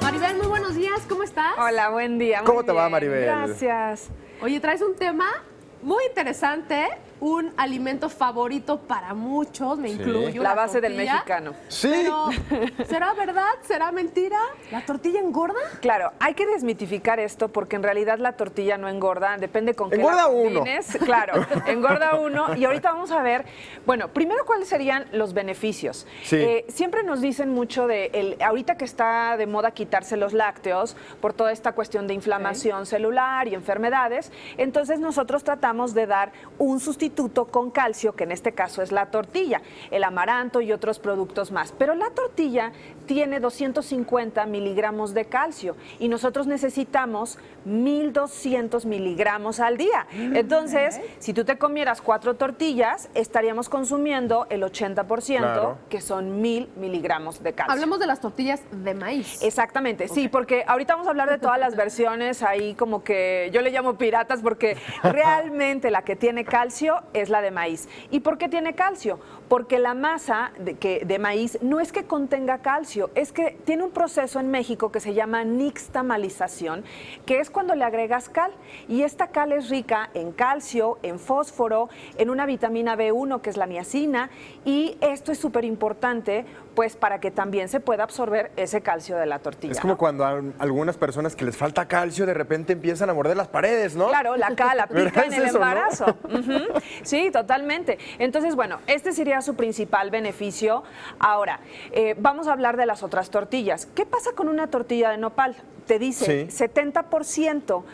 Maribel, muy buenos días, ¿cómo estás? Hola, buen día. ¿Cómo te va, Maribel? Gracias. Oye, traes un tema muy interesante, un alimento favorito para muchos, me incluyo. La base del tortilla. mexicano. Sí. Pero, ¿será verdad? ¿Será mentira? ¿La tortilla engorda? Claro, hay que desmitificar esto porque en realidad la tortilla no engorda, depende con qué Engorda la uno. combines. Claro, engorda uno. Y ahorita vamos a ver, bueno, primero cuáles serían los beneficios. Sí. Siempre nos dicen mucho ahorita que está de moda quitarse los lácteos por toda esta cuestión de inflamación celular y enfermedades, entonces nosotros tratamos de dar un sustituto con calcio, que en este caso es la tortilla, el amaranto y otros productos más. Pero la tortilla tiene 250 miligramos de calcio y nosotros necesitamos 1,200 miligramos al día. Entonces, si tú te comieras 4 tortillas, estaríamos consumiendo el 80%, Claro. que son 1,000 miligramos de calcio. Hablemos de las tortillas de maíz. Exactamente, sí, porque ahorita vamos a hablar de todas las versiones ahí como que yo le llamo piratas porque realmente la que tiene calcio es la de maíz. ¿Y por qué tiene calcio? Porque la masa de maíz no es que contenga calcio, es que tiene un proceso en México que se llama nixtamalización, que es cuando le agregas cal. Y esta cal es rica en calcio, en fósforo, en una vitamina B1 que es la niacina, y esto es súper importante pues para que también se pueda absorber ese calcio de la tortilla. Es como ¿no? cuando a algunas personas que les falta calcio de repente empiezan a morder las paredes, ¿no? Claro, la cal aplica ¿Verdad? en Es el eso, ¿no? embarazo. Ujú. Sí, totalmente. Entonces, bueno, este sería su principal beneficio. Ahora, vamos a hablar de las otras tortillas. ¿Qué pasa con una tortilla de nopal? Te dice Sí. 70%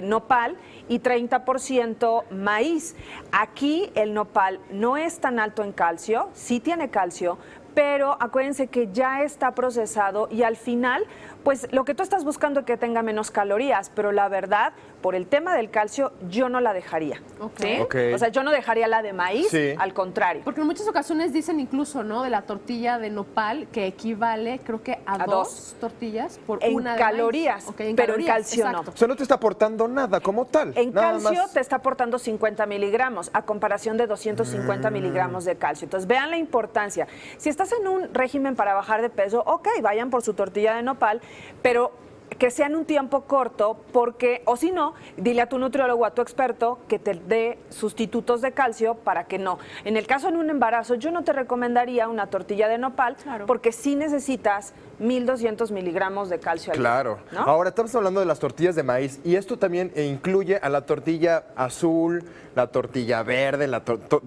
nopal y 30% maíz. Aquí el nopal no es tan alto en calcio, sí tiene calcio, pero acuérdense que ya está procesado y al final, pues lo que tú estás buscando es que tenga menos calorías, pero la verdad, por el tema del calcio, yo no la dejaría. Ok. ¿Sí? Ok. O sea, yo no dejaría la de maíz, Sí. al contrario. Porque en muchas ocasiones dicen incluso, ¿no? De la tortilla de nopal que equivale, creo que a A dos tortillas por En una de calorías, maíz. Ok, pero en calorías, calcio no. exacto. O sea, no te está aportando nada como tal. En nada calcio más. te está aportando 50 miligramos a comparación de 250 miligramos de calcio. Entonces, vean la importancia. Si estás en un régimen para bajar de peso, ok, vayan por su tortilla de nopal, pero que sea en un tiempo corto, porque, o si no, dile a tu nutriólogo, a tu experto, que te dé sustitutos de calcio para que no. En el caso de un embarazo, yo no te recomendaría una tortilla de nopal, Claro. porque sí necesitas 1,200 miligramos de calcio al día, Claro. ¿no? Ahora estamos hablando de las tortillas de maíz y esto también incluye a la tortilla azul, la tortilla verde,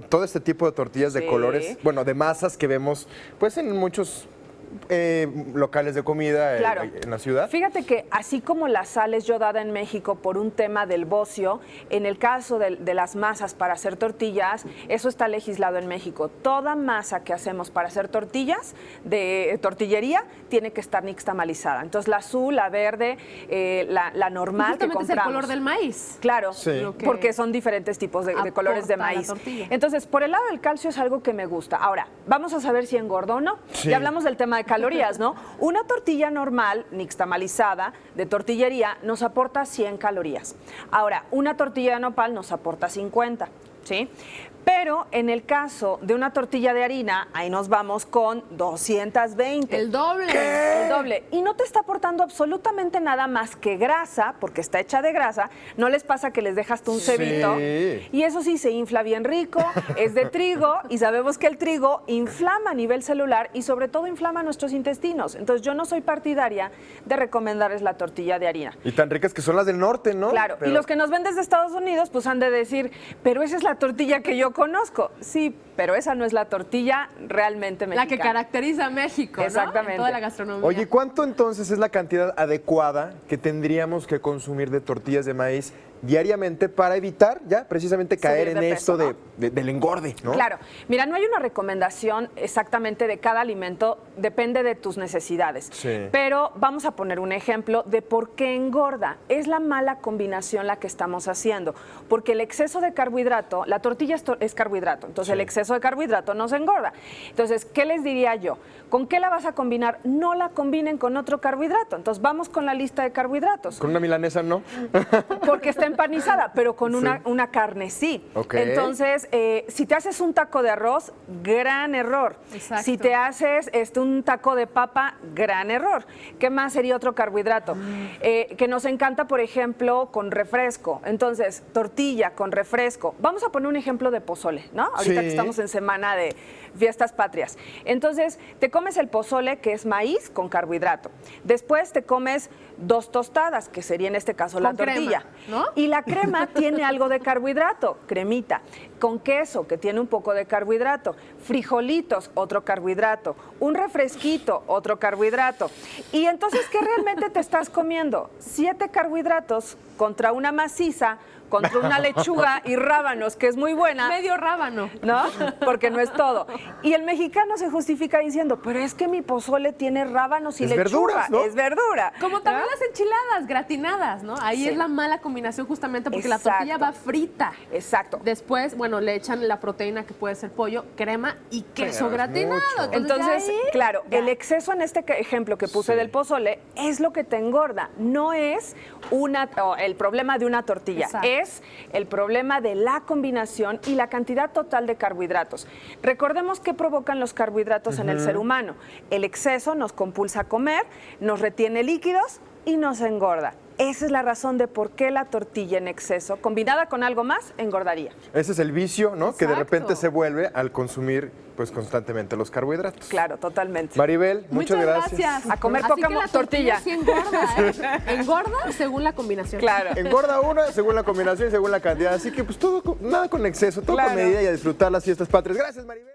todo este tipo de tortillas de Sí. colores, bueno, de masas que vemos pues en muchos locales de comida Claro. en la ciudad. Fíjate que así como la sal es yodada en México por un tema del bocio, en el caso de las masas para hacer tortillas, eso está legislado en México. Toda masa que hacemos para hacer tortillas de tortillería tiene que estar nixtamalizada. Entonces la azul, la verde, la normal que Justamente es el compramos. color del maíz. Claro, Sí. Lo que porque son diferentes tipos de colores de aporta la maíz. tortilla. Entonces, por el lado del calcio es algo que me gusta. Ahora, vamos a saber si engorda o no. Sí. Ya hablamos del tema de calorías, ¿no? Una tortilla normal, nixtamalizada, de tortillería, nos aporta 100 calorías. Ahora, una tortilla de nopal nos aporta 50, ¿sí? Pero en el caso de una tortilla de harina, ahí nos vamos con 220. El doble. El doble. Y no te está aportando absolutamente nada más que grasa, porque está hecha de grasa. No les pasa que les dejas tú un Sí. cebito. Y eso sí, se infla bien rico, es de trigo, y sabemos que el trigo inflama a nivel celular y sobre todo inflama nuestros intestinos. Entonces yo no soy partidaria de recomendarles la tortilla de harina. Y tan ricas que son las del norte, ¿no? Claro, Pero- y los que nos ven desde Estados Unidos, pues han de decir, pero esa es la tortilla que yo conozco. Sí, pero esa no es la tortilla realmente La que mexicana. caracteriza a México, ¿no? Exactamente. En toda la gastronomía. Oye, ¿cuánto entonces es la cantidad adecuada que tendríamos que consumir de tortillas de maíz diariamente para evitar ya precisamente caer Subir en de esto peso, del engorde, ¿no? Claro, mira, no hay una recomendación exactamente de cada alimento, depende de tus necesidades. Sí. Pero vamos a poner un ejemplo de por qué engorda. Es la mala combinación la que estamos haciendo, porque el exceso de carbohidrato, la tortilla es carbohidrato, entonces Sí. el exceso de carbohidrato nos engorda. Entonces, ¿qué les diría yo? ¿Con qué la vas a combinar? No la combinen con otro carbohidrato. Entonces, vamos con la lista de carbohidratos. Con una milanesa, ¿no? Porque está empanizada, pero con una carne sí. Ok. Entonces, si te haces un taco de arroz, gran error. Exacto. Si te haces un taco de papa, gran error. ¿Qué más sería otro carbohidrato? Que nos encanta, por ejemplo, con refresco. Entonces, tortilla con refresco. Vamos a poner un ejemplo de pozole, ¿no? Ahorita Sí. que estamos en semana de fiestas patrias. Entonces, te comes el pozole, que es maíz con carbohidrato. Después te comes 2 tostadas, que sería en este caso la Con crema, tortilla. ¿no? Y la crema tiene algo de carbohidrato, cremita. Con queso, que tiene un poco de carbohidrato. Frijolitos, otro carbohidrato. Un refresquito, otro carbohidrato. Y entonces, ¿qué realmente te estás comiendo? 7 carbohidratos contra una maciza, contra una lechuga y rábanos, que es muy buena. Medio rábano. ¿No? Porque no es todo. Y el mexicano se justifica diciendo, pero es que mi pozole tiene rábanos y Es lechuga. verduras, ¿no? Es verdura. Como también ¿no? las enchiladas gratinadas, ¿no? Ahí Sí. es la mala combinación justamente porque la Exacto. tortilla va frita. Exacto. Después, bueno, le echan la proteína que puede ser pollo, crema y queso Pero es gratinado. mucho. Entonces, ya ahí, claro, ya. el exceso en este ejemplo que puse Sí. del pozole es lo que te engorda, no es el problema de una tortilla, Exacto. es el problema de la combinación y la cantidad total de carbohidratos. Recordemos qué provocan los carbohidratos en el ser humano. El exceso nos compulsa a comer, nos retiene líquidos y nos engorda. Esa es la razón de por qué la tortilla en exceso, combinada con algo más, engordaría. Ese es el vicio, ¿no? Que de Exacto. repente se vuelve al consumir pues constantemente los carbohidratos. Claro, totalmente. Maribel, muchas gracias. A comer Así poca que la tortilla. sí engorda, ¿eh? Engorda según la combinación. Claro. Engorda una según la combinación y según la cantidad. Así que pues todo, nada con exceso, todo Claro. con medida y a disfrutar las fiestas patrias. Gracias, Maribel.